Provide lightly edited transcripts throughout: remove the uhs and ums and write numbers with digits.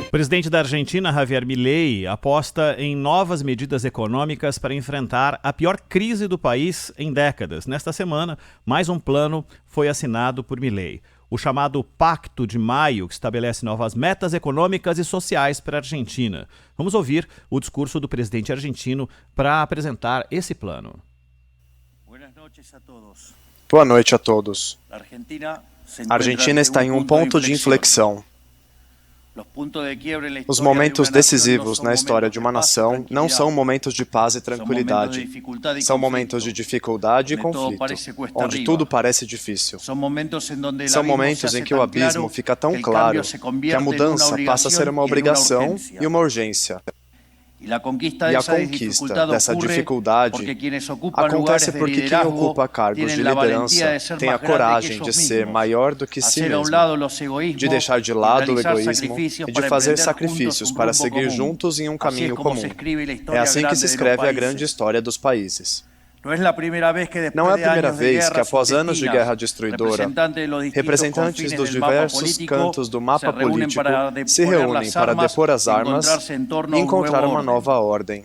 O presidente da Argentina, Javier Milei, aposta em novas medidas econômicas para enfrentar a pior crise do país em décadas. Nesta semana, mais um plano foi assinado por Milei. O chamado Pacto de Maio, que estabelece novas metas econômicas e sociais para a Argentina. Vamos ouvir o discurso do presidente argentino para apresentar esse plano. Boa noite a todos. A Argentina está em um ponto de inflexão. Os momentos decisivos na história de uma nação não são momentos de paz e tranquilidade. São momentos de dificuldade e conflito, onde tudo parece difícil. São momentos em que o abismo fica tão claro que a mudança passa a ser uma obrigação e uma urgência. E a conquista dessa dificuldade acontece porque quem ocupa cargos de liderança tem a coragem de ser maior do que si mesmo, de deixar de lado o egoísmo e de fazer sacrifícios para seguir juntos em um caminho comum. É assim que se escreve a grande história dos países. Não é a primeira vez que, após anos de guerra destruidora, representantes dos diversos cantos do mapa político se reúnem para depor as armas e encontrar uma nova ordem.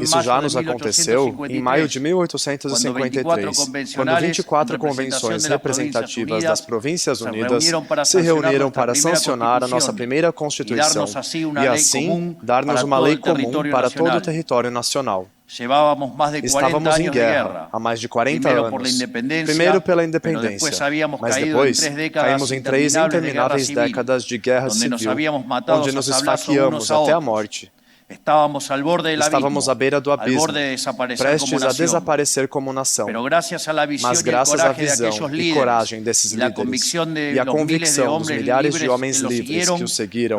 Isso já nos aconteceu em maio de 1853, quando 24 convenções representativas das Províncias Unidas se reuniram para sancionar a nossa primeira Constituição e, assim, dar-nos uma lei comum para todo o território nacional. Estávamos em guerra há mais de 40 anos, primeiro pela independência, mas depois caímos em 3 intermináveis décadas de guerra civil, onde nos esfaqueamos até a morte. Estávamos à beira do abismo, prestes a desaparecer como nação. Mas graças à visão e coragem desses líderes e à convicção dos milhares de homens livres que os seguiram,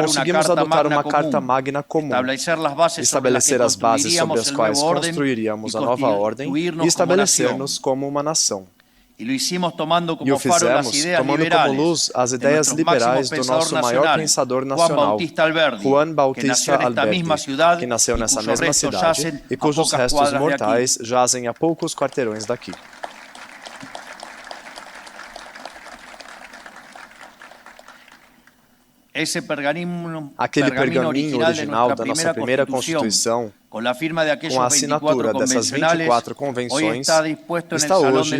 conseguimos adotar uma Carta Magna comum, estabelecer as bases sobre as quais construiríamos a nova ordem e estabelecer-nos como uma nação. E o fizemos tomando como luz as ideias liberais do nosso maior pensador nacional, Juan Bautista Alberdi, que nasceu nessa mesma cidade e cujos restos mortais jazem a poucos quarteirões daqui. Aquele pergaminho original da nossa primeira Constituição, com a assinatura dessas 24 convenções, está hoje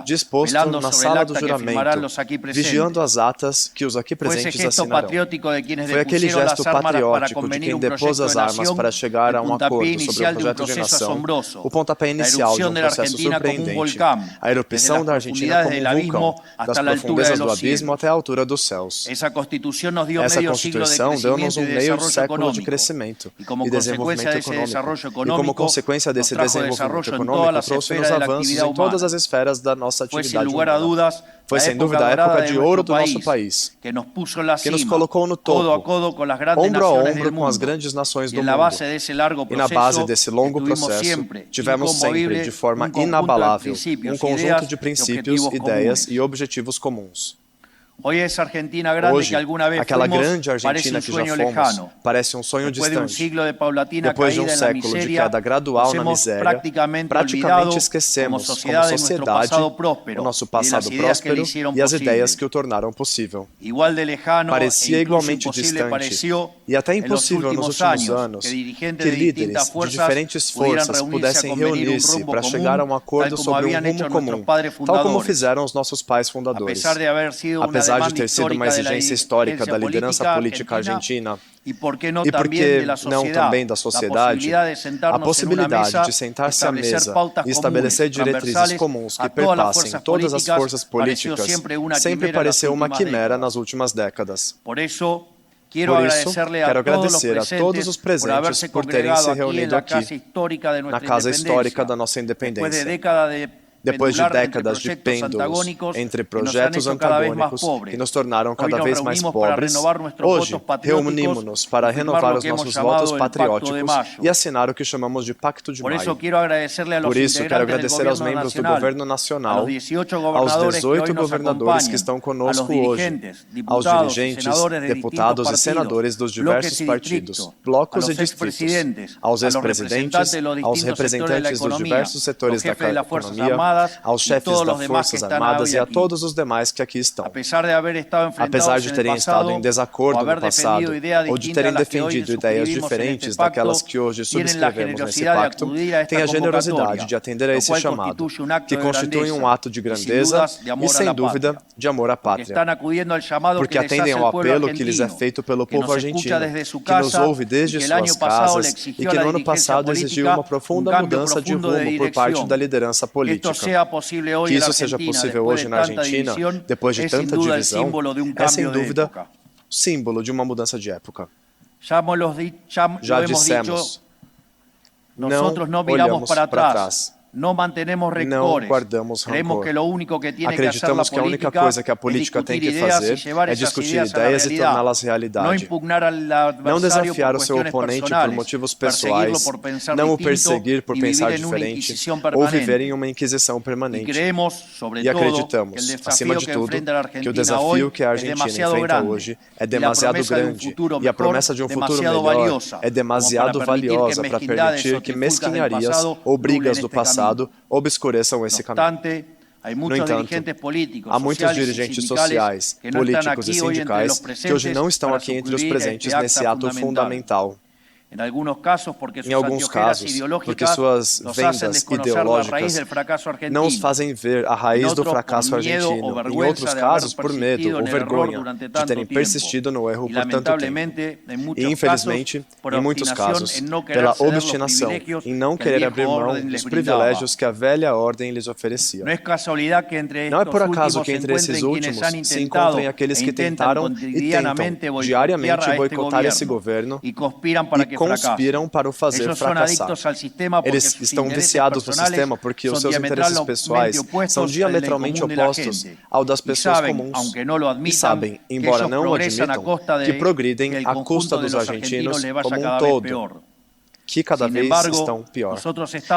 disposto na sala do juramento, vigiando as atas que os aqui presentes assinarão. Foi aquele gesto patriótico de quem depôs as armas para chegar a um acordo sobre o projeto de nação, o pontapé inicial de um processo surpreendente, a erupção da Argentina como um vulcão, das profundezas do abismo até a altura dos céus. Essa Constituição deu-nos um meio século de crescimento e desenvolvimento econômico. E como consequência desse desenvolvimento econômico, trouxe-nos avanços em todas as esferas da nossa atividade humana. Foi, sem dúvida, a época de ouro do nosso país, que nos colocou no topo, ombro a ombro com as grandes nações do mundo. E na base desse longo processo, tivemos sempre, de forma inabalável, um conjunto de princípios, ideias e objetivos comuns. Hoje, aquela grande Argentina que já fomos parece um sonho distante. Depois de um século de queda gradual na miséria, praticamente esquecemos, como sociedade, o nosso passado próspero e as ideias que o tornaram possível. Parecia igualmente distante e até impossível nos últimos anos que líderes de diferentes forças pudessem reunir-se para chegar a um acordo sobre um rumo comum, tal como fizeram os nossos pais fundadores. Apesar de ter sido uma exigência histórica da liderança política argentina, e por que não também da sociedade, a possibilidade de sentar-se à mesa e estabelecer diretrizes comuns que perpassem todas as forças políticas sempre pareceu uma quimera nas últimas décadas. Por isso, quero agradecer a todos os presentes por terem se reunido aqui, na casa histórica da nossa independência. Depois de décadas de pêndulos entre projetos antagônicos que nos tornaram cada vez mais pobres, hoje reunimos-nos para renovar os nossos votos patrióticos e assinar o que chamamos de Pacto de Maio. Por isso, quero agradecer aos membros do governo nacional, aos 18 governadores que estão conosco hoje, aos dirigentes, deputados e senadores dos diversos partidos, blocos e distritos, aos ex-presidentes, aos representantes dos diversos setores da economia, aos chefes das Forças Armadas e a todos os demais que aqui estão. Apesar de terem estado em desacordo no passado ou de terem defendido ideias diferentes daquelas que hoje subscrevemos nesse pacto, têm a generosidade de atender a esse chamado, que constitui um ato de grandeza e, sem dúvida, de amor à pátria. Porque atendem ao apelo que lhes é feito pelo povo argentino, que nos ouve desde suas casas e que no ano passado exigiu uma profunda mudança de rumo por parte da liderança política. Que isso seja possível hoje na Argentina, depois de tanta divisão, é sem dúvida símbolo de uma mudança de época. Já dissemos, não olhamos para trás. Não guardamos rancor. Acreditamos que a única coisa que a política tem que fazer é discutir ideias e torná-las realidade. Não desafiar o seu oponente por motivos pessoais, não o perseguir por pensar diferente ou viver em uma inquisição permanente. E acreditamos, acima de tudo, que o desafio que a Argentina enfrenta hoje é demasiado grande e a promessa de um futuro melhor é demasiado valiosa para permitir que mesquinharias ou brigas do passado obscureçam esse caminho. No entanto, há muitos dirigentes sociais, políticos e sindicais que hoje não estão aqui entre os presentes nesse ato fundamental. Em alguns casos, porque suas vendas ideológicas não os fazem ver a raiz do fracasso argentino. Em outros casos, por medo ou vergonha de terem persistido no erro por tanto tempo. E, infelizmente, em muitos casos, pela obstinação em não querer abrir mão dos privilégios que a velha ordem lhes oferecia. Não é por acaso que entre esses últimos se encontrem aqueles que tentaram e tentam diariamente boicotar esse governo e conspiram para o fazer fracassar. Eles estão viciados no sistema porque os seus interesses pessoais são diametralmente opostos ao das pessoas comuns e sabem, embora não o admitam, que progridem à custa dos argentinos como um todo, que cada vez estão pior.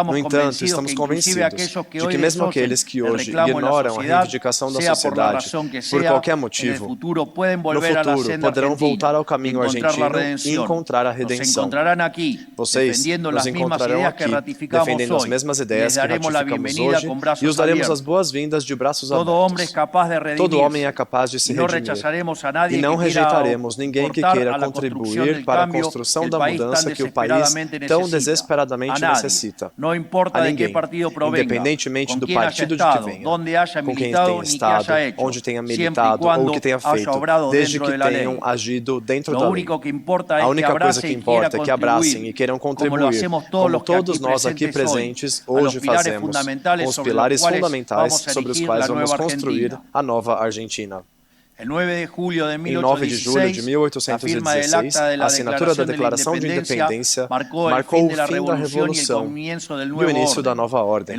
No entanto, estamos convencidos de que mesmo aqueles que hoje ignoram a reivindicação da sociedade por qualquer motivo, no futuro poderão voltar ao caminho argentino e encontrar a redenção. Vocês nos encontrarão aqui, defendendo as mesmas ideias que ratificamos hoje e os daremos as boas-vindas de braços abertos. Todo homem é capaz de se redimir e não rejeitaremos ninguém que queira contribuir para a construção da mudança que o país tão desesperadamente necessita. A ninguém, independentemente do partido de que venha, com quem tenha estado, onde tenha militado ou o que tenha feito, desde que tenham agido dentro da lei. A única coisa que importa é que abracem e queiram contribuir, como todos nós aqui presentes hoje fazemos, com os pilares fundamentais sobre os quais vamos construir a nova Argentina. Em 9 de julho de 1816, a assinatura da Declaração de Independência marcou o fim da Revolução e o início da nova ordem.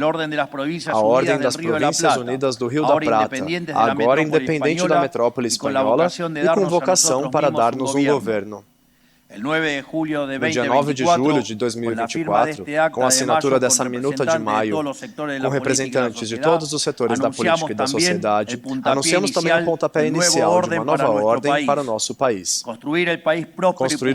A Ordem das Províncias Unidas do Rio da Prata, agora independente da metrópole espanhola e com vocação para dar-nos um governo. No dia 9 de julho de 2024, com a assinatura dessa minuta de maio, com representantes de todos os setores da política e da sociedade, anunciamos também o pontapé inicial de uma nova ordem para o nosso país. Construir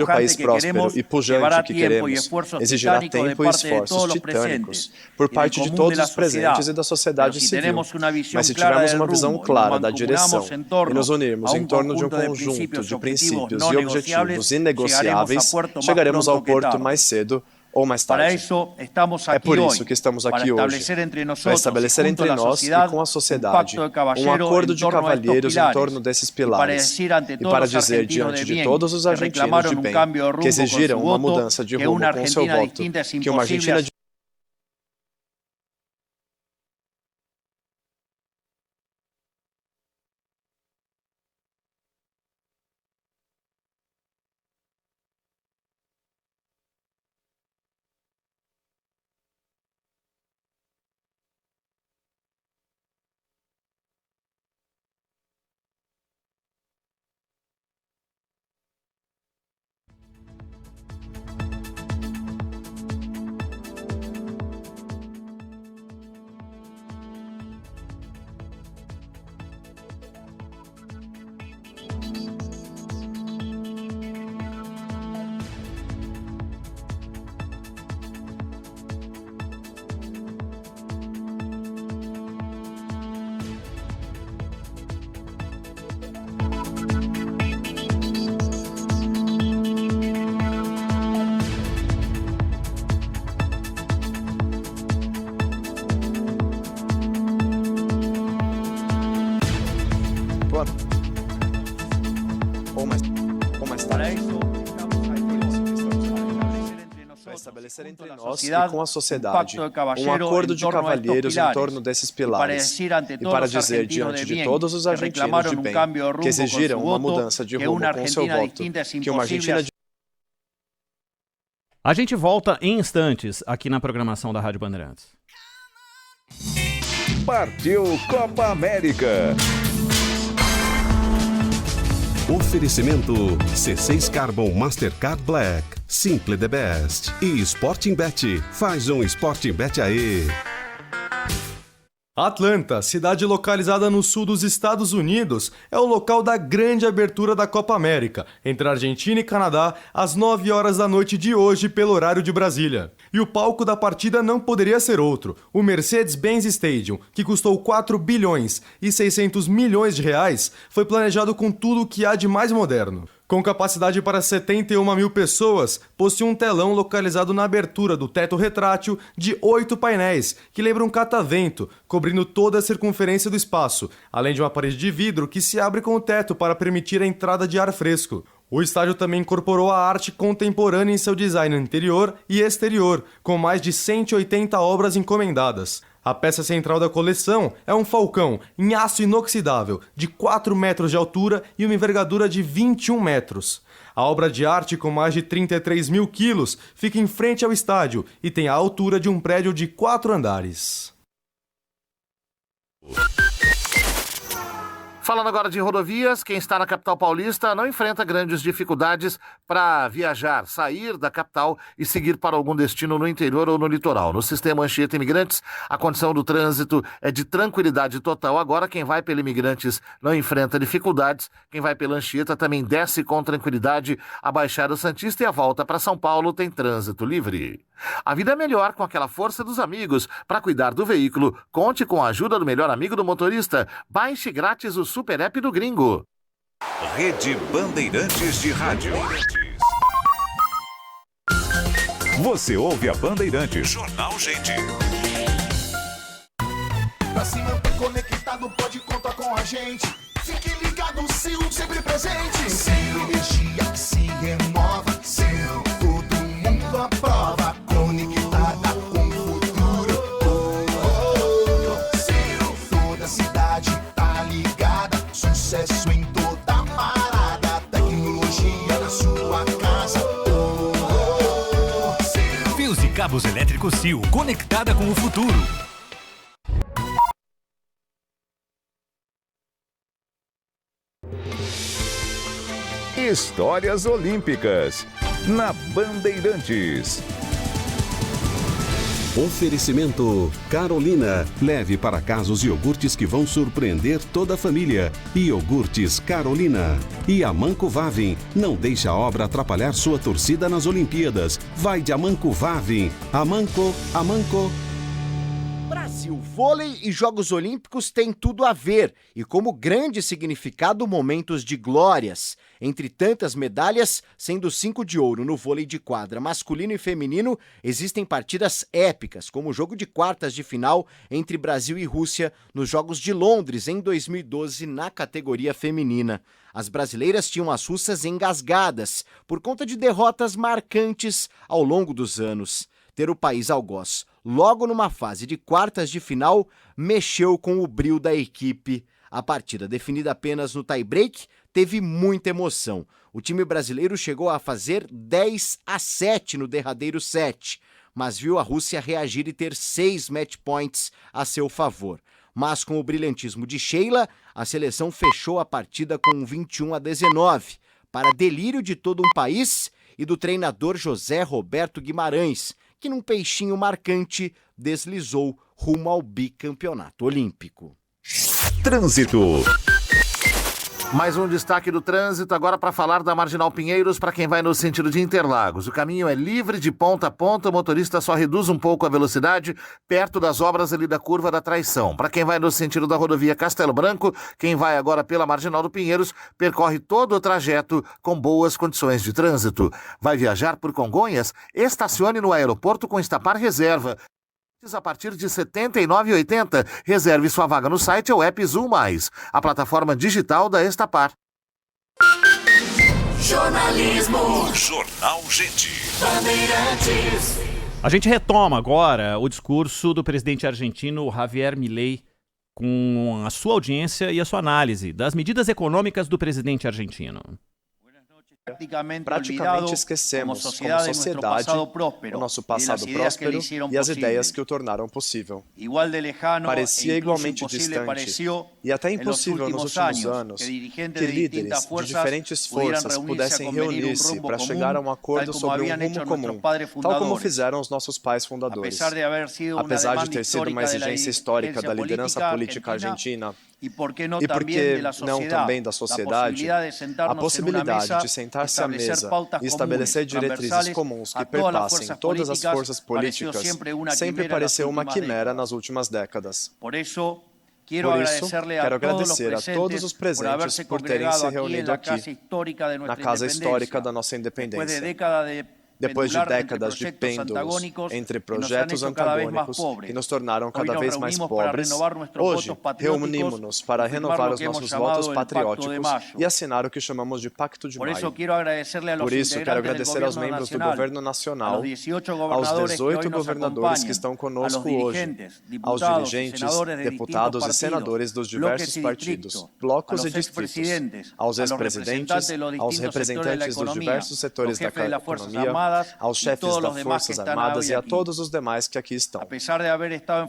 o país próspero e pujante que queremos exigirá tempo e esforços titânicos por parte de todos os presentes e da sociedade civil. Mas se tivermos uma visão clara da direção e nos unirmos em torno de um conjunto de princípios e objetivos inegociáveis, chegaremos ao porto mais cedo ou mais tarde. É por isso que estamos aqui hoje, para estabelecer entre nós e com a sociedade um acordo de cavalheiros em torno desses pilares e para dizer diante de todos os argentinos de bem que exigiram uma mudança de rumo com seu voto, que uma Argentina de ou mais tarde. Para estabelecer entre nós e com a sociedade um acordo de cavalheiros em torno desses pilares e para dizer diante de todos os argentinos de bem que exigiram uma mudança de rumo com seu voto, que uma Argentina... A gente volta em instantes aqui na programação da Rádio Bandeirantes. Partiu Copa América. Oferecimento C6 Carbon Mastercard Black, Simple the Best e Sporting Bet. Faz um Sporting Bet aí. Atlanta, cidade localizada no sul dos Estados Unidos, é o local da grande abertura da Copa América, entre Argentina e Canadá, às 9 horas da noite de hoje, pelo horário de Brasília. E o palco da partida não poderia ser outro, o Mercedes-Benz Stadium, que custou 4 bilhões e 600 milhões de reais, foi planejado com tudo o que há de mais moderno. Com capacidade para 71 mil pessoas, possui um telão localizado na abertura do teto retrátil de 8 painéis, que lembra um catavento, cobrindo toda a circunferência do espaço, além de uma parede de vidro que se abre com o teto para permitir a entrada de ar fresco. O estádio também incorporou a arte contemporânea em seu design interior e exterior, com mais de 180 obras encomendadas. A peça central da coleção é um falcão em aço inoxidável, de 4 metros de altura e uma envergadura de 21 metros. A obra de arte, com mais de 33 mil quilos, fica em frente ao estádio e tem a altura de um prédio de 4 andares. Falando agora de rodovias, quem está na capital paulista não enfrenta grandes dificuldades para viajar, sair da capital e seguir para algum destino no interior ou no litoral. No sistema Anchieta Imigrantes, a condição do trânsito é de tranquilidade total. Agora, quem vai pela Imigrantes não enfrenta dificuldades. Quem vai pela Anchieta também desce com tranquilidade. A Baixada Santista e a volta para São Paulo tem trânsito livre. A vida é melhor com aquela força dos amigos. Para cuidar do veículo, conte com a ajuda do melhor amigo do motorista. Baixe grátis o Super App do Gringo. Rede Bandeirantes de Rádio. Você ouve a Bandeirantes. Jornal Gente. Pra se manter conectado, pode contar com a gente. Fique ligado, Sil, sempre presente. Sil, energia que se renova. Sil, todo mundo aprova. Conectada com o futuro. Sil, toda a cidade tá ligada. Sucesso em toda parada. Tecnologia na sua casa. Fios e cabos elétricos Sil, conectada com o futuro. Histórias Olímpicas, na Bandeirantes. Oferecimento Carolina. Leve para casa os iogurtes que vão surpreender toda a família. Iogurtes Carolina. E Amanco Vavin. Não deixe a obra atrapalhar sua torcida nas Olimpíadas. Vai de Amanco Vavin. Amanco. Brasil, vôlei e Jogos Olímpicos têm tudo a ver e como grande significado momentos de glórias. Entre tantas medalhas, sendo 5 de ouro no vôlei de quadra masculino e feminino, existem partidas épicas, como o jogo de quartas de final entre Brasil e Rússia nos Jogos de Londres em 2012 na categoria feminina. As brasileiras tinham as russas engasgadas por conta de derrotas marcantes ao longo dos anos. Ter o país algoz logo numa fase de quartas de final mexeu com o brio da equipe. A partida, definida apenas no tie-break, teve muita emoção. O time brasileiro chegou a fazer 10-7 no derradeiro set, mas viu a Rússia reagir e ter 6 match points a seu favor. Mas com o brilhantismo de Sheila, a seleção fechou a partida com 21-19, para delírio de todo um país e do treinador José Roberto Guimarães, que num peixinho marcante deslizou rumo ao bicampeonato olímpico. Trânsito. Mais um destaque do trânsito agora para falar da Marginal Pinheiros para quem vai no sentido de Interlagos. O caminho é livre de ponta a ponta, o motorista só reduz um pouco a velocidade perto das obras ali da Curva da Traição. Para quem vai no sentido da rodovia Castelo Branco, quem vai agora pela Marginal do Pinheiros percorre todo o trajeto com boas condições de trânsito. Vai viajar por Congonhas? Estacione no aeroporto com Estapar Reserva. A partir de R$ 79,80. Reserve sua vaga no site ou app Zoom+, a plataforma digital da Estapar. Jornalismo. Jornal Gente. Bandeirantes. A gente retoma agora o discurso do presidente argentino Javier Milei com a sua audiência e a sua análise das medidas econômicas do presidente argentino. Praticamente esquecemos, como sociedade, o nosso passado próspero e as ideias que o tornaram possível. Parecia igualmente distante e até impossível nos últimos anos que líderes de diferentes forças pudessem reunir-se para chegar a um acordo sobre um rumo comum, tal como fizeram os nossos pais fundadores. Apesar de ter sido uma exigência histórica da liderança política argentina, e por que não também da sociedade, a possibilidade de sentar-se à mesa e estabelecer diretrizes comuns que perpassem todas as forças políticas sempre pareceu uma quimera nas últimas décadas. Por isso, quero agradecer a todos os presentes por terem se reunido aqui, na casa histórica da nossa independência. Depois de décadas de pêndulos entre projetos antagônicos que nos tornaram cada vez mais pobres, hoje reunimos-nos para renovar os nossos votos patrióticos e assinar o que chamamos de Pacto de Maio. Por isso, quero agradecer aos membros do Governo Nacional, aos 18 governadores que estão conosco hoje, aos dirigentes, deputados e senadores dos diversos partidos, blocos e distritos, aos ex-presidentes, aos representantes dos diversos setores da economia, aos chefes das Forças Armadas e a todos os demais que aqui estão.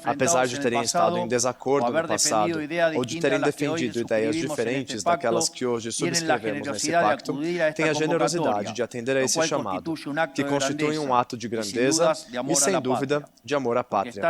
Apesar de terem estado em desacordo no passado ou de terem defendido ideias diferentes daquelas que hoje subscrevemos nesse pacto, têm a generosidade de atender a esse chamado, que constitui um ato de grandeza e, sem dúvida, de amor à pátria.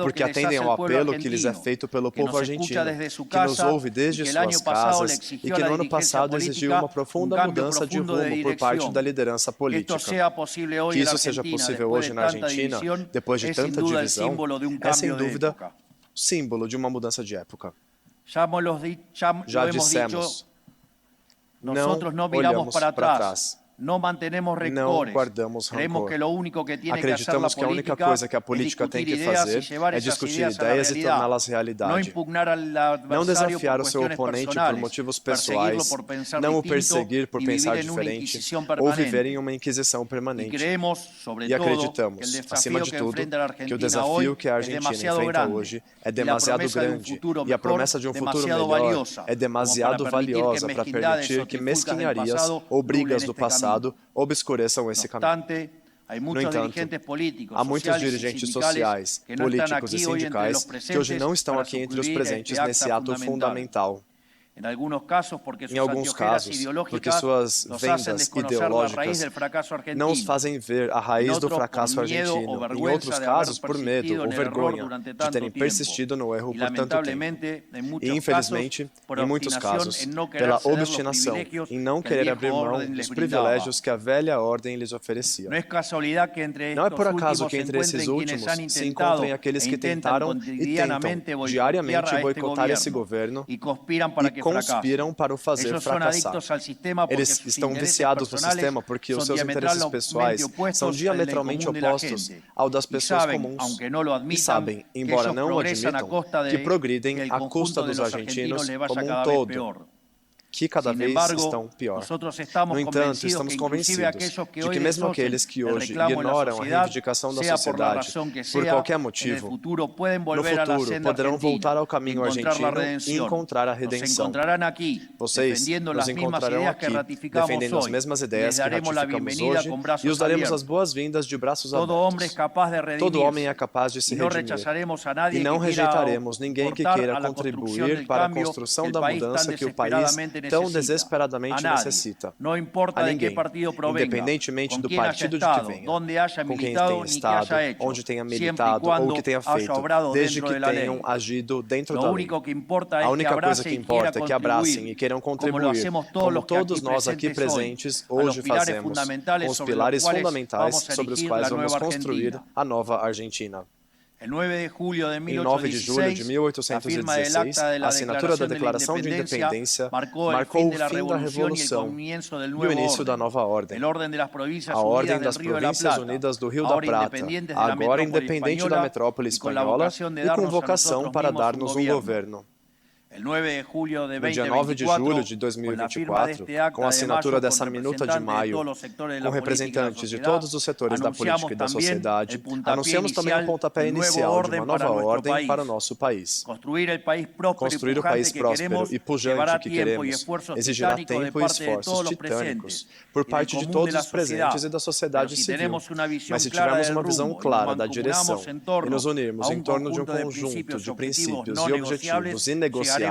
Porque atendem ao apelo que lhes é feito pelo povo argentino, que nos ouve desde suas casas e que no ano passado exigiu uma profunda mudança de rumo por parte da liderança política. Que isso seja possível hoje na Argentina, depois de tanta divisão, é sem dúvida símbolo de uma mudança de época. Já dissemos, não olhamos para trás. Não guardamos rancor. Acreditamos que a única coisa que a política tem que fazer é discutir ideias e torná-las realidade. Não desafiar o seu oponente por motivos pessoais, não o perseguir por pensar diferente ou viver em uma inquisição permanente. E acreditamos, acima de tudo, que o desafio que a Argentina enfrenta hoje é demasiado grande e a promessa de um futuro melhor é demasiado valiosa para permitir que mesquinharias ou brigas do passado obscureçam esse caminho. No entanto, há muitos dirigentes sociais, políticos e sindicais que hoje não estão aqui entre os presentes nesse ato fundamental. Em alguns casos, porque suas vendas ideológicas não os fazem ver a raiz do fracasso argentino. Em outros casos, por medo ou vergonha de terem persistido no erro por tanto tempo. E, infelizmente, em muitos casos, pela obstinação em não querer abrir mão dos privilégios que a velha ordem lhes oferecia. Não é por acaso que entre esses últimos se encontrem aqueles que tentaram e tentam diariamente boicotar esse governo e conspiram para o fazer fracassar. Eles estão viciados no sistema porque os seus interesses pessoais são diametralmente opostos ao das pessoas comuns e sabem, embora não o admitam, que progridem à custa dos argentinos como um todo, que cada vez estão pior. No entanto, estamos convencidos de que mesmo aqueles que hoje ignoram a reivindicação da sociedade por qualquer motivo, no futuro poderão voltar ao caminho argentino e encontrar a redenção. Vocês nos encontrarão aqui, defendendo as mesmas ideias que ratificamos hoje e os daremos as boas-vindas de braços abertos. Todo homem é capaz de se redimir e não rejeitaremos ninguém que queira contribuir para a construção da mudança que o país tão desesperadamente necessita. A ninguém, independentemente do partido de que venha, com quem tenha estado, onde tenha militado ou o que tenha feito, desde que tenham agido dentro da lei. A única coisa que importa é que abracem e queiram contribuir, como todos nós aqui presentes hoje fazemos, com os pilares fundamentais sobre os quais vamos construir a nova Argentina. Em 9 de julho de 1816, a assinatura da Declaração de Independência marcou o fim da Revolução e o início da nova ordem. A Ordem das Províncias Unidas do Rio da Prata, agora independente da metrópole espanhola e com vocação para dar-nos um governo. No dia 9 de julho de 2024, com a assinatura dessa minuta de maio, com representantes de todos os setores da política e da sociedade, anunciamos também o pontapé inicial de uma nova ordem para o nosso país. Construir o país próspero e pujante que queremos exigirá tempo e esforços titânicos por parte de todos os presentes e da sociedade civil. Mas se tivermos uma visão clara da direção e nos unirmos em torno de um conjunto de princípios e objetivos inegociáveis,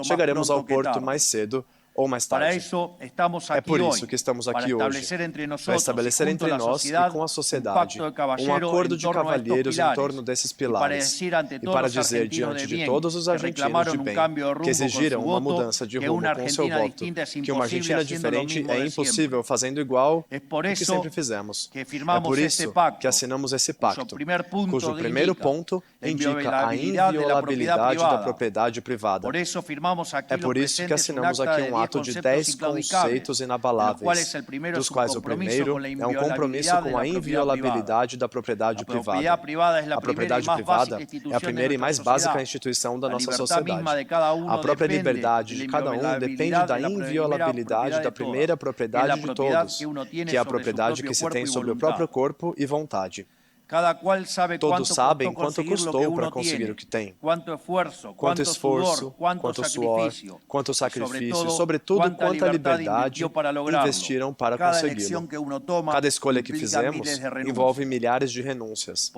chegaremos ao porto mais cedo ou mais tarde. É por isso que estamos aqui hoje, para estabelecer entre nós e com a sociedade um acordo de cavalheiros em torno desses pilares e para dizer diante de todos os argentinos de bem que exigiram uma mudança de rumo com seu voto, que uma Argentina diferente é impossível fazendo igual o que sempre fizemos. É por isso que assinamos esse pacto, cujo primeiro ponto indica a inviolabilidade da propriedade privada. É por isso que assinamos aqui um ato de 10 conceitos inabaláveis, dos quais o primeiro é um compromisso com a inviolabilidade da propriedade privada. A propriedade privada é a primeira e mais básica instituição da nossa sociedade. A própria liberdade de cada um depende da inviolabilidade da primeira propriedade de todos, que é a propriedade que se tem sobre o próprio corpo e vontade. Todos sabem quanto custou para conseguir o que tem, quanto esforço, quanto suor, quanto sacrifício, sobretudo quanta liberdade investiram para consegui-lo. Cada escolha que fizemos envolve milhares de renúncias.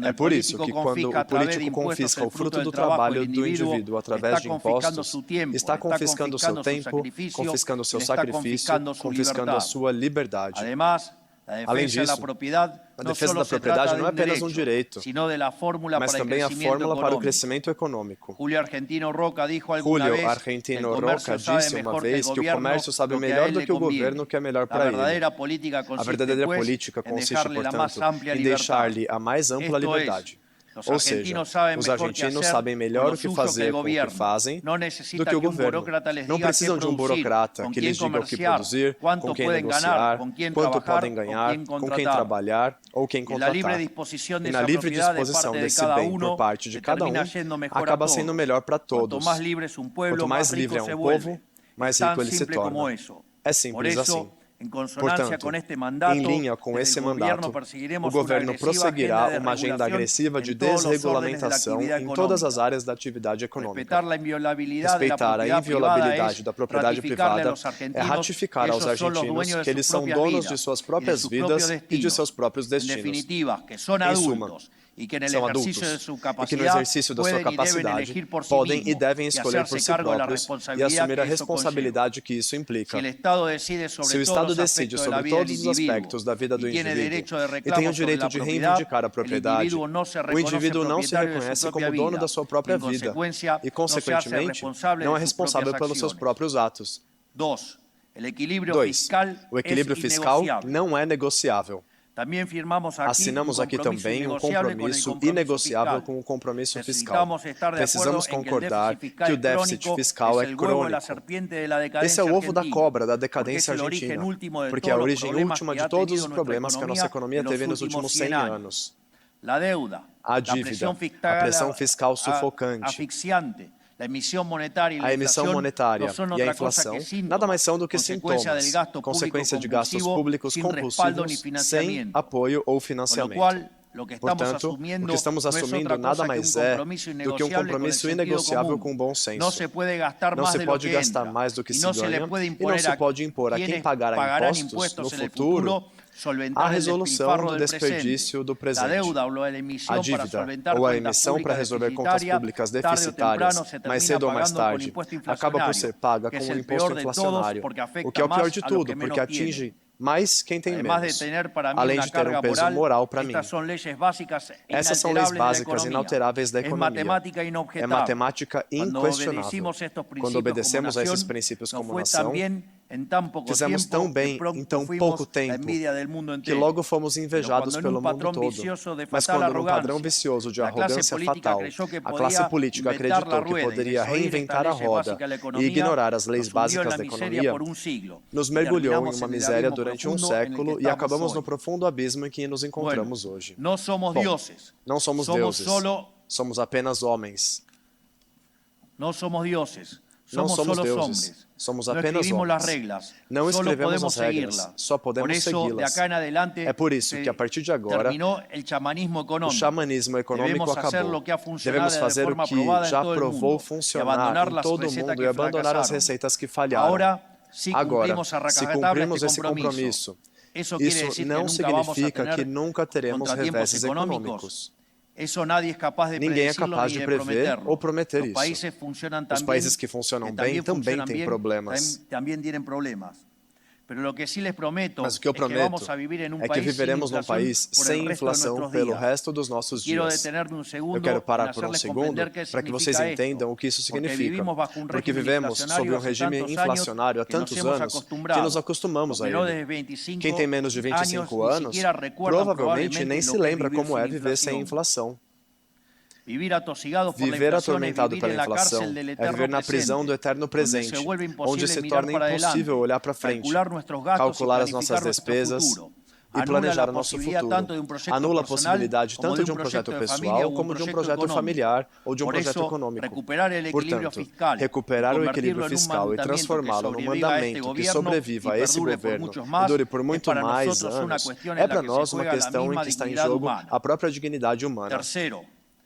É por isso que quando o político confisca o fruto do trabalho do indivíduo através de impostos, está confiscando o seu tempo, confiscando o seu sacrifício, confiscando a sua liberdade. Além disso, a defesa da propriedade não é apenas um direito, mas também a fórmula para o crescimento econômico. Julio Argentino Roca disse uma vez que o comércio sabe melhor do que o governo o que é melhor para ele. A verdadeira política consiste, portanto, em deixar-lhe a mais ampla liberdade. Ou seja, os argentinos sabem melhor o que fazer com o que fazem do que o governo. Não precisam de um burocrata que lhes diga o que produzir, com quem negociar, quanto podem ganhar, com quem trabalhar ou quem contratar. E na livre disposição desse bem por parte de cada um, acaba sendo melhor para todos. Quanto mais livre é um povo, mais rico ele se torna. É simples assim. Portanto, em linha com esse mandato, o governo prosseguirá uma agenda agressiva de desregulamentação em todas as áreas da atividade econômica. Respeitar a inviolabilidade da propriedade privada é ratificar aos argentinos que eles são donos de suas próprias vidas e de seus próprios destinos. Em suma, são adultos e que no exercício da sua capacidade podem e devem escolher por si próprios e assumir a responsabilidade que isso implica. Se o Estado decide sobre todos os aspectos da vida do indivíduo e tem o direito de reivindicar a propriedade, o indivíduo não se reconhece como dono da sua própria vida e, consequentemente, não é responsável pelos seus próprios atos. 2. O equilíbrio fiscal não é negociável. Assinamos aqui também um compromisso inegociável com o compromisso fiscal. Precisamos concordar que o déficit fiscal é crônico. Esse é o ovo da cobra da decadência argentina, porque é a origem última de todos os problemas que a nossa economia teve nos últimos 100 anos. A dívida, a pressão fiscal sufocante, a emissão monetária e a inflação nada mais são do que sintomas, consequência de gastos públicos compulsivos sem apoio ou financiamento. Portanto, o que estamos assumindo nada mais é do que um compromisso inegociável com o bom senso. Não se pode gastar mais do que se ganha e não se pode impor a quem pagará impostos no futuro a resolução do desperdício do presente. A dívida ou a emissão para resolver contas públicas deficitárias, mais cedo ou mais tarde, acaba por ser paga com um imposto inflacionário, o que é o pior de tudo, porque atinge mais quem tem menos, além de ter um peso moral para mim. Essas são leis básicas inalteráveis da economia. É matemática inquestionável. Quando obedecemos a esses princípios como nação, fizemos tão bem em tão pouco tempo que logo fomos invejados pelo mundo todo. Mas quando num padrão vicioso de arrogância fatal, a classe política acreditou que poderia reinventar a roda e ignorar as leis básicas da economia, nos mergulhou em uma miséria durante um século e acabamos no profundo abismo em que nos encontramos hoje. Bom, não somos deuses, somos apenas homens. Não somos deuses, somos apenas homens. Não escrevemos as regras, só podemos segui-las. É por isso que, a partir de agora, o xamanismo econômico acabou. Devemos fazer o que já provou funcionar em todo o mundo e abandonar as receitas que falharam. Agora, se cumprirmos esse compromisso, isso não significa que nunca teremos reveses econômicos. Ninguém é capaz de prever ou prometer isso. Os países que funcionam bem também têm problemas. Mas o que eu prometo é que viveremos num país sem inflação pelo resto dos nossos dias. Eu quero parar por um segundo para que vocês entendam o que isso significa. Porque vivemos sob um regime inflacionário há tantos anos que nos acostumamos a ele. Quem tem menos de 25 anos provavelmente nem se lembra como é viver sem inflação. Viver atormentado pela inflação é viver na prisão do eterno presente, onde se torna impossível olhar para frente, calcular as nossas despesas e planejar o nosso futuro. Anula a possibilidade tanto de um projeto pessoal como de um projeto familiar ou de um projeto econômico. Portanto, recuperar o equilíbrio fiscal e transformá-lo num mandamento que sobreviva a esse governo e dure por muito mais anos é para nós uma questão em que está em jogo a própria dignidade humana.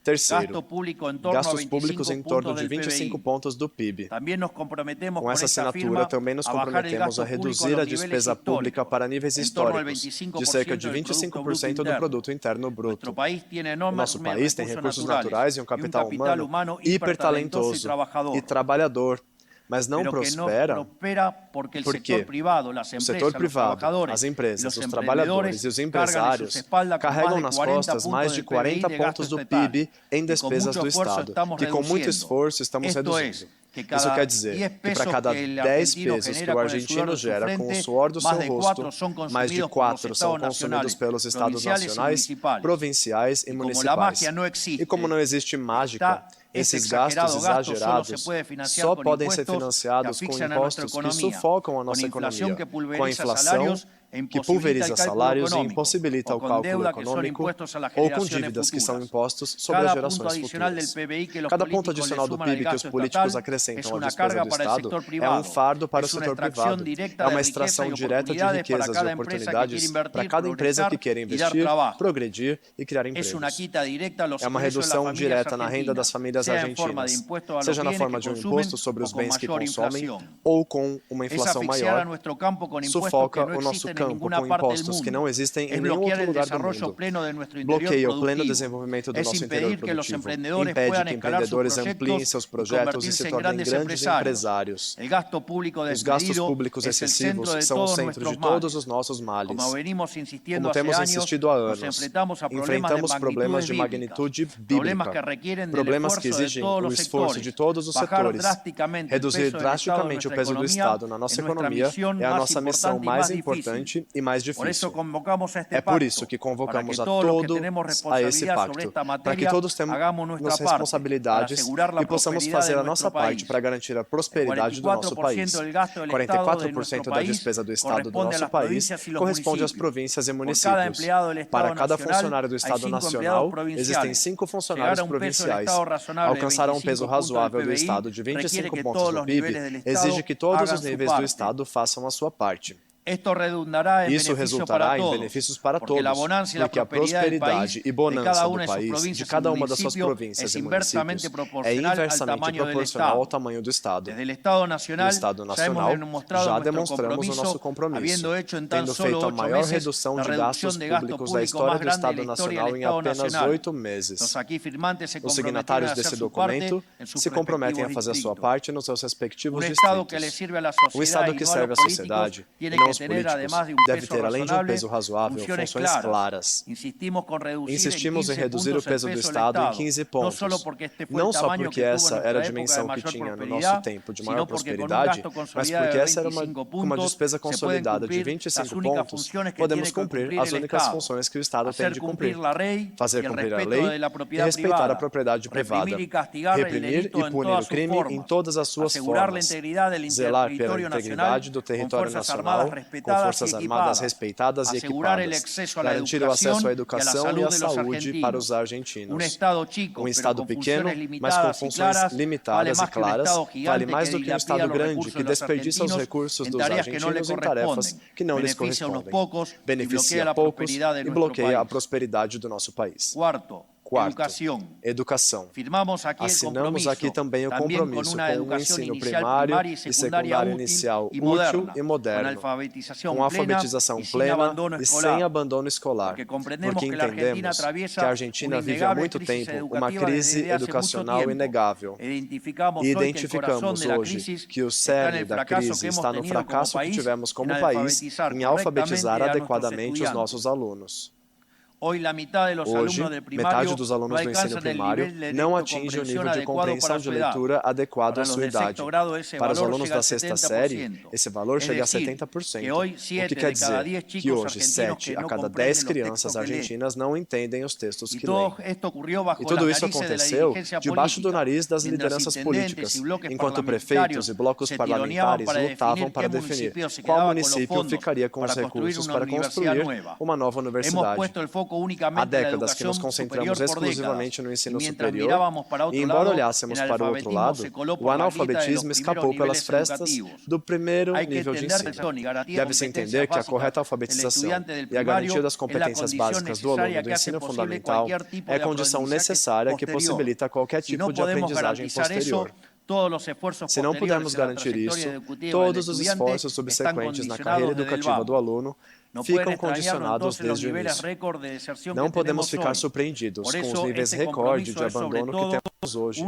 Terceiro, gastos públicos em torno de 25 pontos do PIB. Com essa assinatura, também nos comprometemos a reduzir a despesa pública para níveis históricos, de cerca de 25% do produto interno bruto. O nosso país tem recursos naturais e um capital humano hipertalentoso e trabalhador, mas não prospera porque o setor privado, as empresas, os trabalhadores e os empresários carregam nas costas mais de 40 pontos do PIB em despesas do Estado, que com muito esforço estamos reduzindo. Isso quer dizer que para cada 10 pesos que o argentino gera com o suor do seu rosto, mais de 4 são consumidos pelos estados nacionais, provinciais e municipais. E como não existe mágica, esses gastos exagerados só podem ser financiados com impostos que sufocam a nossa economia, com a inflação que pulveriza salários e impossibilita o cálculo econômico, ou com dívidas que são impostos sobre as gerações futuras. Cada ponto adicional do PIB que os políticos acrescentam à despesa do Estado é um fardo para o setor privado. É uma extração direta de riquezas e oportunidades para cada empresa que queira investir, progredir e criar empregos. É uma redução direta na renda das famílias argentinas, seja na forma de um imposto sobre os bens que consomem ou com uma inflação maior. Sufoca o nosso campo com impostos que não existem em nenhum outro lugar do mundo. Bloqueia o pleno desenvolvimento do nosso interior produtivo. Impede que empreendedores ampliem seus projetos e se tornem grandes empresários. Os gastos públicos excessivos são o centro de todos os nossos males. Como temos insistido há anos, enfrentamos problemas de magnitude bíblica, problemas que exigem o esforço de todos os setores. Reduzir drasticamente o peso do Estado na nossa economia é a nossa missão mais importante e mais difícil. É por isso que convocamos a todos a esse pacto, para que todos tenhamos responsabilidades e possamos fazer a nossa parte para garantir a prosperidade do nosso país. 44% da despesa do Estado do nosso país corresponde às províncias e municípios. Para cada funcionário do Estado Nacional, existem 5 funcionários provinciais. Alcançar um peso razoável do Estado de 25 pontos do PIB exige que todos os níveis do Estado façam a sua parte. Isso resultará em benefícios para todos, porque a prosperidade e bonança do país, de cada uma das suas províncias e municípios, é inversamente proporcional ao tamanho do Estado. No Estado Nacional, já demonstramos o nosso compromisso, tendo feito a maior redução de gastos públicos da história do Estado Nacional em apenas 8 meses. Os signatários desse documento se comprometem a fazer a sua parte nos seus respectivos distritos. Um Estado que serve à sociedade e não os políticos deve ter, além de um peso razoável, funções claras. Insistimos em reduzir o peso do Estado em 15 pontos, não só porque essa era a dimensão que tinha no nosso tempo de maior prosperidade, mas porque essa era uma despesa consolidada de 25 pontos, podemos cumprir as únicas funções que o Estado tem de cumprir: fazer cumprir a lei e respeitar a propriedade privada, reprimir e punir o crime em todas as suas formas, zelar pela integridade do território nacional com forças armadas respeitadas e equipadas, garantir o acesso à educação e à saúde para os argentinos. Um Estado pequeno, mas com funções limitadas e claras, vale mais do que um Estado grande que desperdiça os recursos dos argentinos em tarefas que não lhes correspondem, beneficia poucos e bloqueia a prosperidade do nosso país. Quarto, educação. Assinamos aqui também o compromisso com o ensino primário e secundário inicial útil e moderno, com alfabetização plena e sem abandono escolar, porque entendemos que a Argentina vive há muito tempo uma crise educacional inegável. E identificamos hoje que o cerne da crise está no fracasso que tivemos como país em alfabetizar adequadamente os nossos alunos. Hoje, metade dos alunos do ensino primário não atinge o nível de compreensão de leitura adequado à sua idade. Para os alunos da sexta série, esse valor chega a 70%, o que quer dizer que hoje 7 a cada 10 crianças argentinas não entendem os textos que leem. E tudo isso aconteceu debaixo do nariz das lideranças políticas, enquanto prefeitos e blocos parlamentares lutavam para definir qual município ficaria com os recursos para construir uma nova universidade. Há décadas que nos concentramos exclusivamente no ensino superior e, embora olhássemos para o outro lado, o analfabetismo escapou pelas frestas do primeiro nível de ensino. Deve-se entender que a correta alfabetização e a garantia das competências básicas do aluno do ensino fundamental é condição necessária que possibilita qualquer tipo de aprendizagem posterior. Se não pudermos garantir isso, todos os esforços subsequentes na carreira educativa do aluno ficam condicionados desde o início. Não podemos ficar surpreendidos com os níveis recorde de abandono que temos hoje.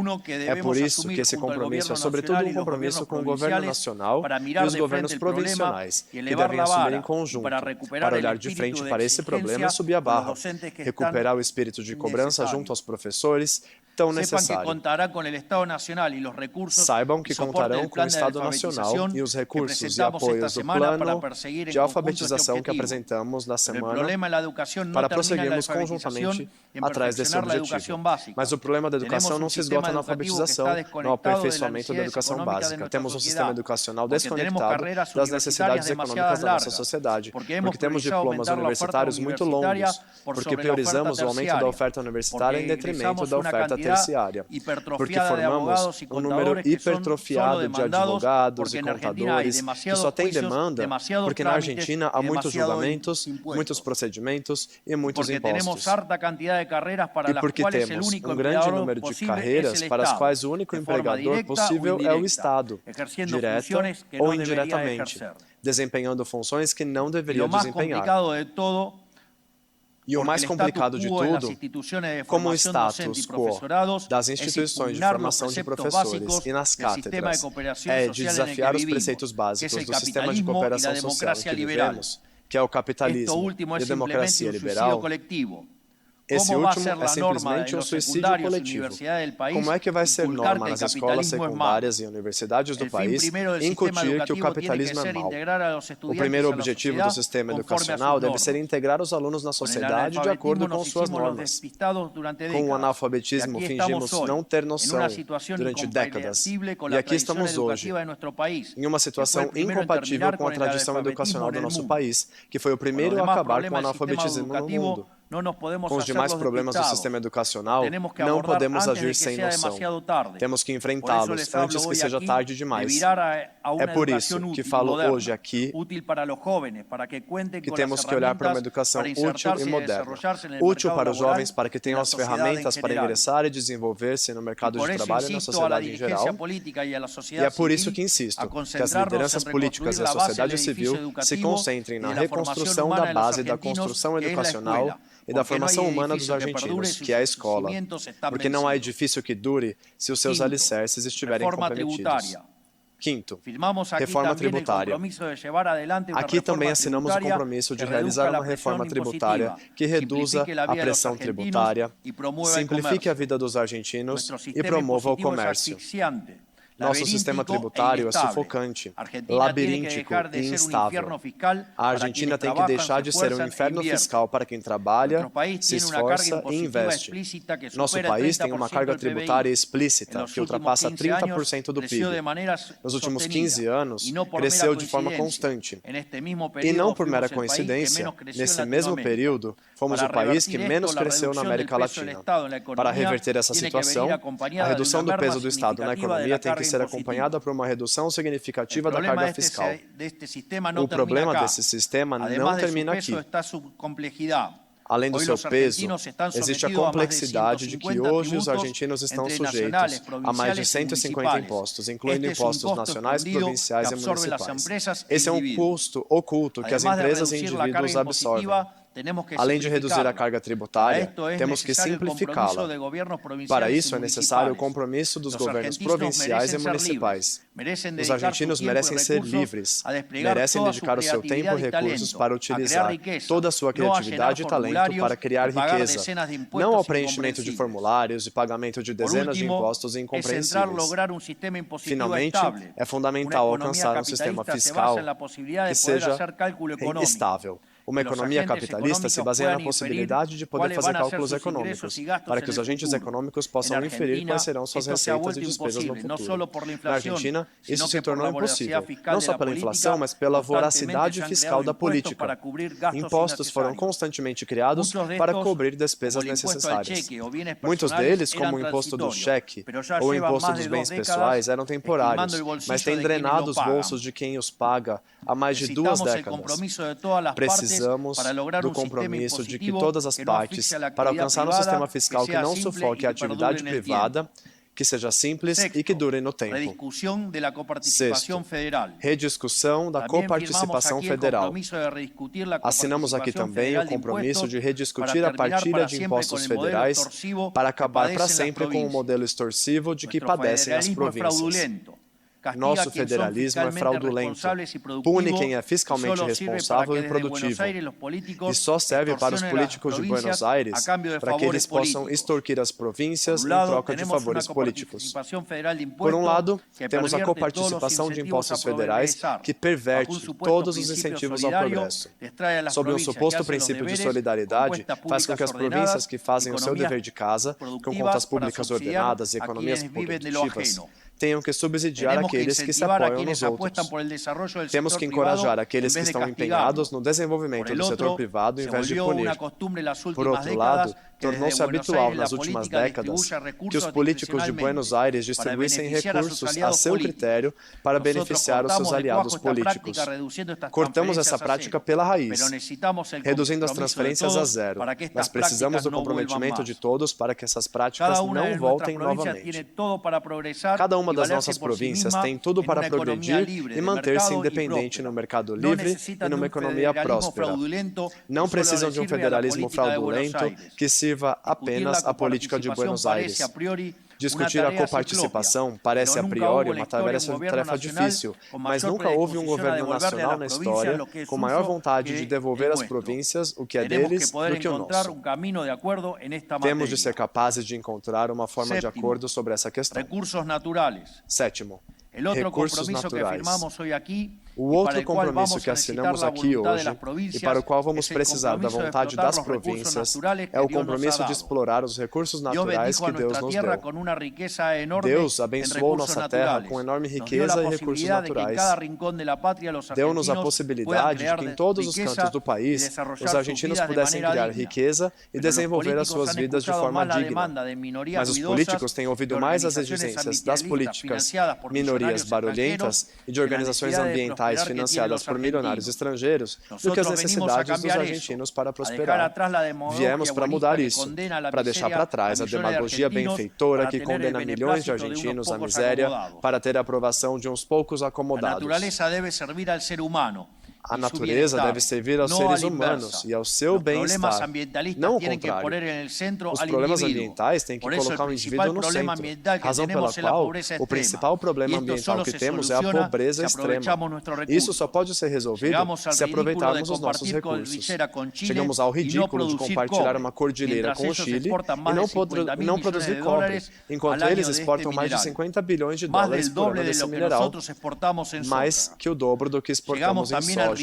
É por isso que esse compromisso é sobretudo um compromisso com o governo nacional e os governos provinciais, que devem assumir em conjunto, para olhar de frente para esse problema e subir a barra, recuperar o espírito de cobrança junto aos professores, tão necessário. Saibam que contarão com o Estado Nacional e os recursos e apoios do plano de alfabetização que apresentamos na semana para prosseguirmos conjuntamente atrás desse objetivo. Mas o problema da educação não se esgota na alfabetização, no aperfeiçoamento da educação básica. Temos um sistema educacional desconectado das necessidades econômicas da nossa sociedade, porque temos diplomas universitários muito longos, porque priorizamos o aumento da oferta universitária em detrimento da oferta terciária, porque formamos um número hipertrofiado de advogados e contadores que só tem demanda porque na Argentina há muitos julgamentos, muitos procedimentos e muitos impostos. E porque temos um grande número de carreiras para as quais o único empregador possível é o Estado, direta ou indiretamente, desempenhando funções que não deveria desempenhar. E o mais complicado de tudo, como o status quo das instituições de formação de professores e nas cátedras é de desafiar os preceitos básicos do sistema de cooperação social em que vivemos, que é o capitalismo e a democracia liberal, esse último é simplesmente um suicídio coletivo. Como é que vai ser norma nas escolas secundárias e universidades do país incutir que o capitalismo é mau? O primeiro objetivo do sistema educacional deve ser integrar os alunos na sociedade de acordo com suas normas. Com o analfabetismo, fingimos não ter noção durante décadas. E aqui estamos hoje, em uma situação incompatível com a tradição educacional do nosso país, que foi o primeiro a acabar com o analfabetismo no mundo. Com os demais problemas do sistema educacional, não podemos agir sem noção. Temos que enfrentá-los antes que seja tarde demais. É por isso que falo hoje aqui que temos que olhar para uma educação útil e moderna. Útil para os jovens para que tenham as ferramentas para ingressar e desenvolver-se no mercado de trabalho e na sociedade em geral. E é por isso que insisto que as lideranças políticas e a sociedade civil se concentrem na reconstrução da base da construção educacional e da formação humana dos argentinos, que é a escola, porque não há edifício que dure se os seus alicerces estiverem comprometidos. Quinto, reforma tributária. Aqui também assinamos o compromisso de realizar uma reforma tributária que reduza a pressão tributária, simplifique a vida dos argentinos e promova o comércio. Nosso sistema tributário é sufocante, labiríntico e instável. A Argentina tem que deixar de ser um inferno fiscal para quem trabalha, se esforça e investe. Nosso país tem uma carga tributária explícita que ultrapassa 30% do PIB. Nos últimos 15 anos, cresceu de forma constante. E não por mera coincidência, nesse mesmo período, fomos o país que menos cresceu na América Latina. Para reverter essa situação, a redução do peso do Estado na economia tem que ser acompanhada por uma redução significativa da carga fiscal. O problema desse sistema não termina aqui. Além do seu peso, existe a complexidade de que hoje os argentinos estão sujeitos a mais de 150 impostos, incluindo impostos nacionais, provinciais e municipais. Esse é um custo oculto que as empresas e indivíduos absorvem. Além de reduzir a carga tributária, temos que simplificá-la. Para isso, é necessário o compromisso dos governos provinciais e municipais. Os argentinos merecem ser livres, merecem dedicar o seu tempo e recursos para utilizar toda a sua criatividade e talento para criar riqueza, não ao preenchimento de formulários e pagamento de dezenas de impostos incompreensíveis. Finalmente, é fundamental alcançar um sistema fiscal que seja estável. Uma economia capitalista se baseia na possibilidade de poder fazer cálculos econômicos, para que os agentes econômicos possam inferir quais serão suas receitas e despesas no futuro. Na Argentina, isso se tornou impossível, não só pela inflação, mas pela voracidade fiscal da política. Impostos foram constantemente criados para cobrir despesas necessárias. Muitos deles, como o imposto do cheque ou o imposto dos bens pessoais, eram temporários, mas têm drenado os bolsos de quem os paga há mais de 2 décadas. Precisamos do compromisso de que todas as partes, para alcançar um sistema fiscal que não sufoque a atividade privada, que seja simples e que dure no tempo. Sexto, rediscussão da coparticipação federal. Assinamos aqui também o compromisso de rediscutir a partilha de impostos federais para acabar para sempre com o modelo extorsivo de que padecem as províncias. Nosso federalismo é fraudulento, pune quem é fiscalmente responsável e produtivo, e só serve para os políticos de Buenos Aires para que eles possam extorquir as províncias em troca de favores políticos. Por um lado, temos a coparticipação de impostos federais que perverte todos os incentivos ao progresso. Sob um suposto princípio de solidariedade, faz com que as províncias que fazem o seu dever de casa, com contas públicas ordenadas e economias produtivas, tenham que subsidiar aqueles que se apoiam nos outros. Temos que encorajar aqueles que estão empenhados no desenvolvimento do setor privado em vez de punir. Por outro lado, tornou-se habitual nas últimas décadas que os políticos de Buenos Aires distribuíssem recursos a seu critério para beneficiar os seus aliados políticos. Cortamos essa prática pela raiz, reduzindo as transferências a zero, mas precisamos do comprometimento de todos para que essas práticas não voltem novamente. Cada uma das nossas províncias tem tudo para progredir e manter-se independente no mercado livre e numa economia próspera. Não precisam de um federalismo fraudulento que sirva apenas à política de Buenos Aires. Discutir a coparticipação parece a priori uma tarefa difícil, mas nunca houve um governo nacional na história com maior vontade de devolver às províncias o que é deles do que o nosso. Temos de ser capazes de encontrar uma forma de acordo sobre essa questão. Sétimo, recursos naturais. O outro compromisso que assinamos aqui hoje, e para o qual vamos precisar da vontade das províncias, é o compromisso de explorar os recursos naturais que Deus nos deu. Deus abençoou nossa terra com enorme riqueza e recursos naturais. Deu-nos a possibilidade de que em todos os cantos do país, os argentinos pudessem criar riqueza e desenvolver as suas vidas de forma digna. Mas os políticos têm ouvido mais as exigências das políticas minorias barulhentas e de organizações ambientais financiadas por milionários estrangeiros do que as necessidades dos argentinos para prosperar. Viemos para mudar isso, para deixar para trás a demagogia benfeitora que condena milhões de argentinos à miséria para ter a aprovação de uns poucos acomodados. A natureza deve servir aos seres humanos e ao seu bem-estar, não o contrário. Os problemas ambientais têm que colocar o indivíduo no centro, razão pela qual o principal problema ambiental que temos é a pobreza extrema. Isso só pode ser resolvido se aproveitarmos os nossos recursos. Chegamos ao ridículo de compartilhar uma cordilheira com o Chile e não produzir cobre, enquanto eles exportam mais de 50 bilhões de dólares por ano desse mineral, mais que o dobro do que exportamos em soja.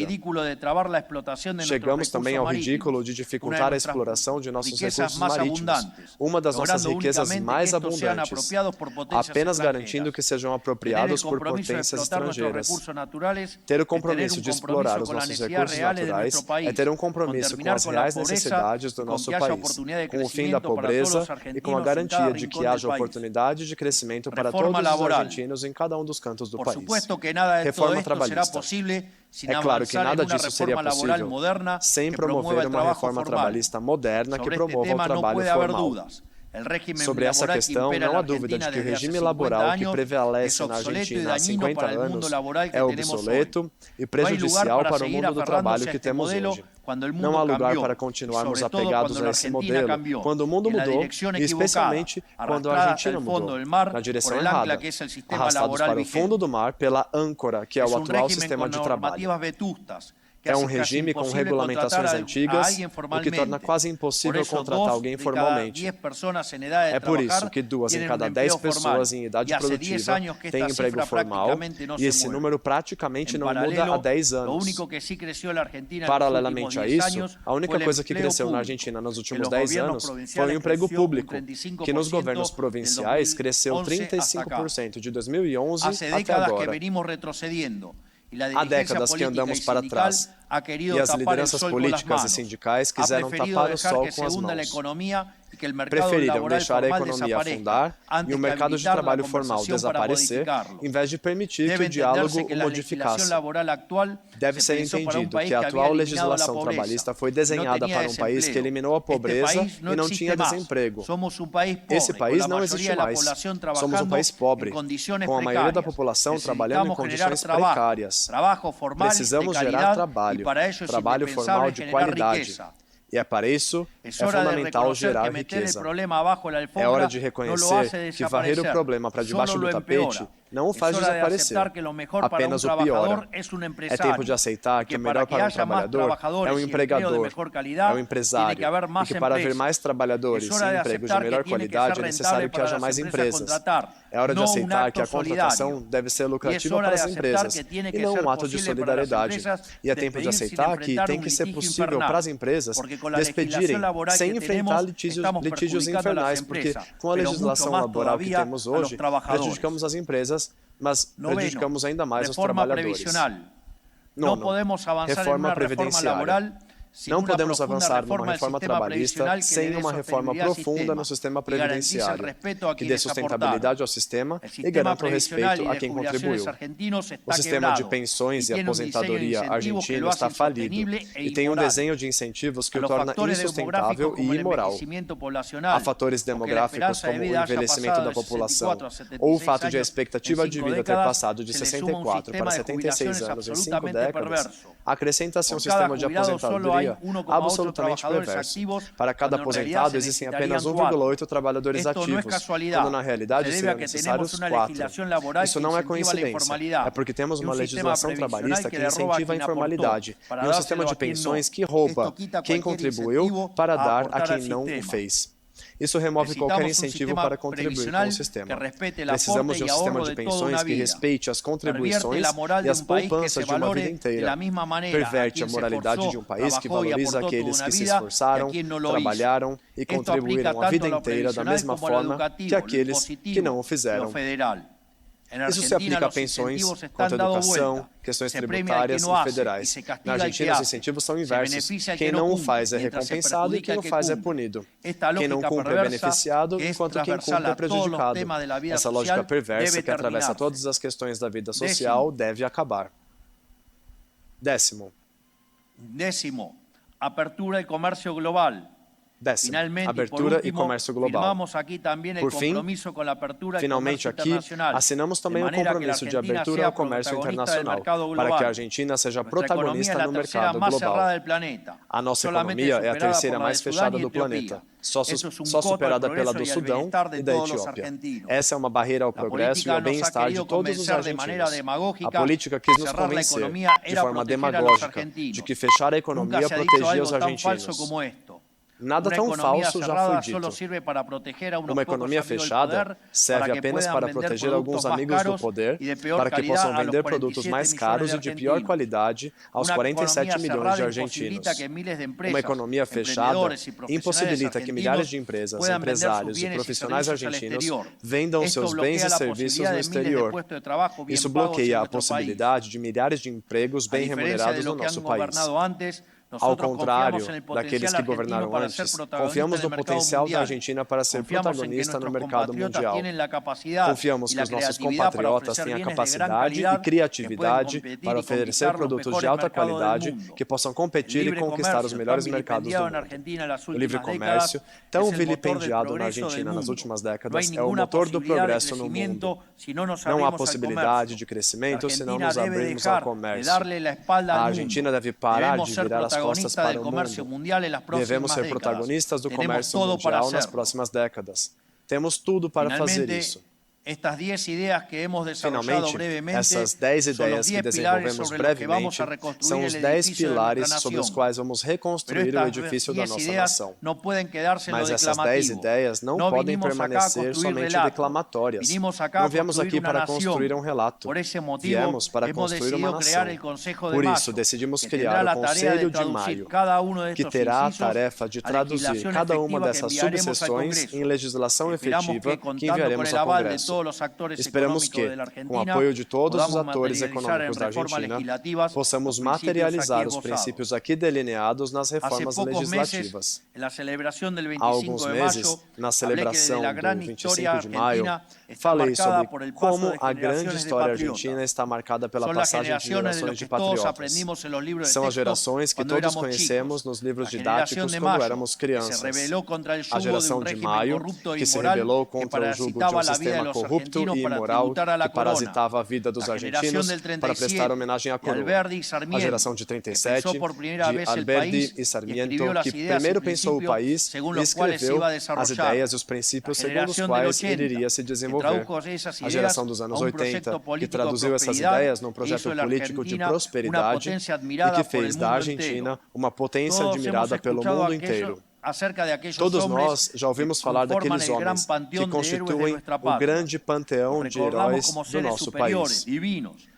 Chegamos também ao ridículo de dificultar a exploração de nossos recursos marítimos, uma das nossas riquezas mais abundantes, apenas garantindo que sejam apropriados por potências estrangeiras. Ter o compromisso de explorar os nossos recursos naturais é ter um compromisso com as reais necessidades do nosso país, com o fim da pobreza e com a garantia de que haja oportunidade de crescimento para todos os argentinos em cada um dos cantos do país. Reforma trabalhista. É claro que nada disso seria possível sem promover uma reforma trabalhista moderna que promova o trabalho formal. Sobre essa questão, não há dúvida de que o regime laboral que prevalece na Argentina há 50 anos é obsoleto e prejudicial para o mundo do trabalho que temos hoje. Não há lugar para continuarmos apegados a esse modelo quando o mundo mudou e especialmente quando a Argentina mudou, na direção errada, arrastados para o fundo do mar pela âncora, que é o atual sistema de trabalho. É um regime com regulamentações antigas, o que torna quase impossível contratar alguém formalmente. É por isso que 2 em cada 10 pessoas em idade produtiva têm emprego formal e esse número praticamente não muda há 10 anos. Paralelamente a isso, a única coisa que cresceu na Argentina nos últimos 10 anos foi o emprego público, que nos governos provinciais cresceu 35% de 2011 até agora. Há décadas que andamos para trás e as lideranças políticas e sindicais quiseram tapar o sol com as mãos. Preferiram deixar a economia afundar e o mercado de trabalho formal desaparecer, em vez de permitir que o diálogo o modificasse. Deve ser entendido que a atual legislação trabalhista foi desenhada para um país que eliminou a pobreza e não tinha desemprego. Esse país não existe mais. Somos um país pobre, com a maioria da população trabalhando em condições precárias. Precisamos gerar trabalho formal de qualidade. E é para isso é fundamental gerar riqueza. É hora de reconhecer que varrer o problema para debaixo do tapete não o faz desaparecer, apenas o piora. É tempo de aceitar que o melhor para um trabalhador é um empregador, é um empresário, e que para haver mais trabalhadores e empregos de melhor qualidade é necessário que haja mais empresas. É hora de aceitar que a contratação deve ser lucrativa para as empresas e não um ato de solidariedade. E é tempo de aceitar que tem que ser possível para as empresas despedirem sem enfrentar litígios infernais, porque com a legislação laboral que temos hoje, prejudicamos as empresas, mas prejudicamos ainda mais os trabalhadores. Nono, reforma previdenciária. Não podemos avançar numa reforma trabalhista sem uma reforma profunda no sistema previdenciário, que dê sustentabilidade ao sistema e garanta o respeito a quem contribuiu. O sistema de pensões e aposentadoria argentino está falido e tem um desenho de incentivos que o torna insustentável e imoral. Há fatores demográficos como o envelhecimento da população ou o fato de a expectativa de vida ter passado de 64 para 76 anos em 5 décadas, acrescenta-se um sistema de aposentadoria absolutamente perverso. Para cada aposentado existem apenas 1,8 trabalhadores ativos, quando na realidade seriam necessários 4. Isso não é coincidência, é porque temos uma legislação trabalhista que incentiva a informalidade e um sistema de pensões que rouba quem contribuiu para dar a quem não o fez. Isso remove qualquer incentivo para contribuir com o sistema. Precisamos de um sistema de pensões que respeite as contribuições e as poupanças de uma vida inteira. Perverte a moralidade de um país que valoriza aqueles que se esforçaram, trabalharam e contribuíram a vida inteira da mesma forma que aqueles que não o fizeram. Isso se aplica a pensões, quanto à educação, questões tributárias e federais. Na Argentina, os incentivos são inversos. Quem não o faz é recompensado e quem o faz é punido. Quem não cumpre é beneficiado, enquanto quem cumpre é prejudicado. Essa lógica perversa que atravessa todas as questões da vida social deve acabar. 10º. Apertura do comércio global. 10º, abertura e comércio global. Por fim, finalmente aqui, assinamos também o compromisso de abertura ao comércio internacional, para que a Argentina seja protagonista no mercado global. A nossa economia é a terceira mais fechada do planeta, só superada pela do Sudão e da Etiópia. Essa é uma barreira ao progresso e ao bem-estar de todos os argentinos. A política quis nos convencer, de forma demagógica, de que fechar a economia protegia os argentinos. Nada tão falso já foi dito. Uma economia fechada serve apenas para proteger alguns amigos do poder, para que possam vender produtos mais caros e de pior qualidade aos 47 milhões de argentinos. Uma economia fechada impossibilita que milhares de empresas, empresários e profissionais argentinos vendam seus bens e serviços no exterior. Isso bloqueia a possibilidade de milhares de empregos bem remunerados no nosso país. Ao contrário daqueles que governaram antes, confiamos no potencial da Argentina para ser protagonista no mercado mundial. Confiamos que os nossos compatriotas têm a capacidade e criatividade para oferecer produtos de alta qualidade que possam competir e conquistar os melhores mercados do mundo. O livre comércio, tão vilipendiado na Argentina nas últimas décadas, é o motor do progresso no mundo. Não há possibilidade de crescimento se não nos abrirmos ao comércio. A Argentina deve parar de virar as costas para o mundo. Devemos ser protagonistas do comércio mundial nas próximas décadas. Temos tudo para fazer isso. Finalmente, essas 10 ideias que desenvolvemos brevemente são os 10 pilares sobre os quais vamos reconstruir o edifício da nossa nação. Mas essas 10 ideias não podem permanecer somente declamatórias. Não viemos aqui para construir um relato. Viemos para construir uma nação. Por isso, decidimos criar o Conselho de Maio, que terá a tarefa de traduzir cada uma dessas subseções em legislação efetiva que enviaremos ao Congresso. Esperamos que, com o apoio de todos os atores econômicos da Argentina, possamos materializar os princípios aqui delineados nas reformas legislativas. Há alguns meses, na celebração do 25 de maio, falei sobre como a grande história argentina está marcada pela passagem de gerações de patriotas. São as gerações que todos conhecemos nos livros didáticos quando éramos crianças. A geração de Maio, que se rebelou contra o jugo de um sistema corrupto e imoral que parasitava a vida dos argentinos para prestar homenagem à coroa. A geração de 37, de Alberdi e Sarmiento, que primeiro pensou o país e escreveu as ideias e os princípios segundo os quais ele iria se desenvolver. A geração dos anos 80, que traduziu essas ideias num projeto político de prosperidade e que fez da Argentina uma potência admirada pelo mundo inteiro. Todos nós já ouvimos falar daqueles homens que constituem o grande panteão de heróis do nosso país.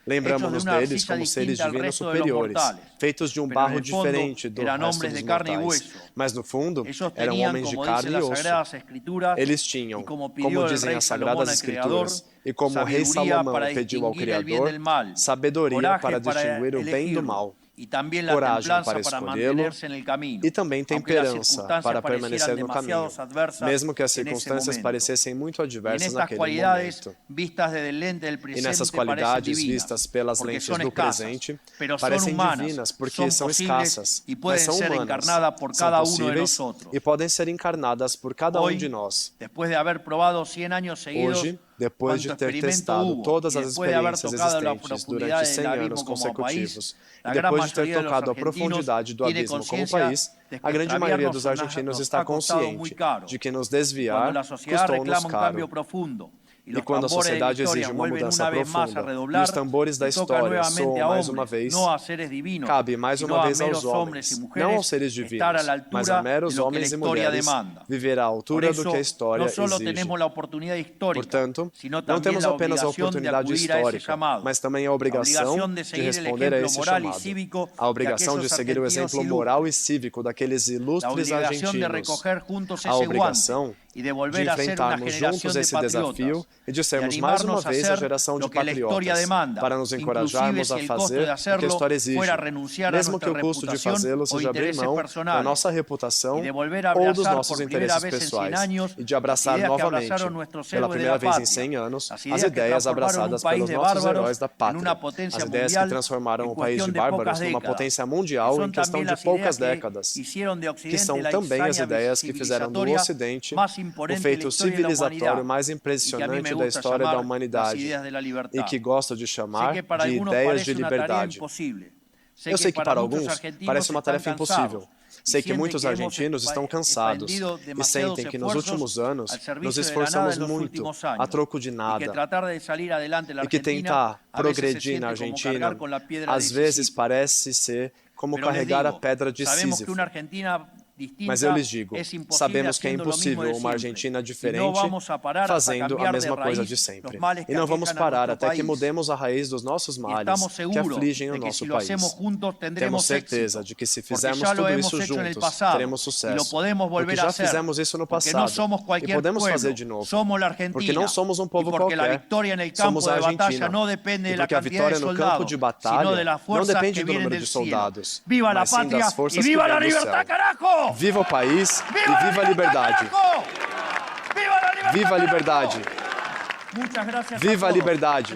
Lembramos-nos deles como seres divinos superiores, feitos de um barro diferente do resto dos mortais. Mas, no fundo, eram homens de carne e osso. Eles tinham, como dizem as Sagradas Escrituras, e como o rei Salomão pediu ao Criador, sabedoria para distinguir o bem do mal, coragem para escolhê-lo e também temperança para permanecer no caminho, mesmo que as circunstâncias parecessem muito adversas naquele momento. E nessas qualidades vistas pelas lentes do presente, parecem divinas porque são escassas, mas são humanas, são possíveis e podem ser encarnadas por cada um de nós. Hoje, depois de ter testado todas as experiências existentes durante 100 anos consecutivos, e depois de ter tocado a profundidade do abismo como país, a grande maioria dos argentinos está consciente de que nos desviar custou-nos caro. E quando a sociedade exige uma mudança profunda e os tambores da história soam mais uma vez, cabe mais uma vez aos homens, não aos seres divinos, mas a meros homens e mulheres, viver à altura do que a história exige. Portanto, não temos apenas a oportunidade histórica, mas também a obrigação de responder a esse chamado, a obrigação de seguir o exemplo moral e cívico daqueles ilustres argentinos, a obrigação de enfrentarmos juntos esse desafio e de sermos mais uma vez a geração de patriotas, para nos encorajarmos a fazer o que a história exige, mesmo que o custo de fazê-lo seja abrir mão da nossa reputação ou dos nossos interesses pessoais, e de abraçar novamente, pela primeira vez em 100 anos, as ideias abraçadas pelos nossos heróis da pátria, as ideias que transformaram o país de bárbaros numa potência mundial em questão de poucas décadas, que são também as ideias que fizeram do Ocidente o feito civilizatório mais impressionante da história da humanidade e que gosto de chamar de ideias de liberdade. Eu sei que para alguns parece uma tarefa impossível. Sei que muitos argentinos estão cansados e sentem que nos últimos anos nos esforçamos muito a troco de nada e que tentar progredir na Argentina às vezes parece ser como carregar a pedra de Sísifo. Mas eu lhes digo, sabemos que é impossível uma Argentina diferente fazendo a mesma coisa de sempre. E não vamos parar até que mudemos a raiz dos nossos males que afligem o nosso país. Temos certeza de que se fizermos tudo isso juntos, teremos sucesso. Porque já fizemos isso no passado e podemos fazer de novo. Porque não somos um povo qualquer, somos a Argentina. E porque a vitória no campo de batalha não depende do número de soldados, mas sim das forças que vêm do céu. Viva o país e viva a liberdade! Viva a liberdade! Viva a liberdade!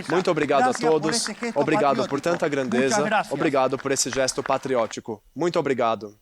Muito obrigado a todos, obrigado por tanta grandeza, obrigado por esse gesto patriótico. Muito obrigado.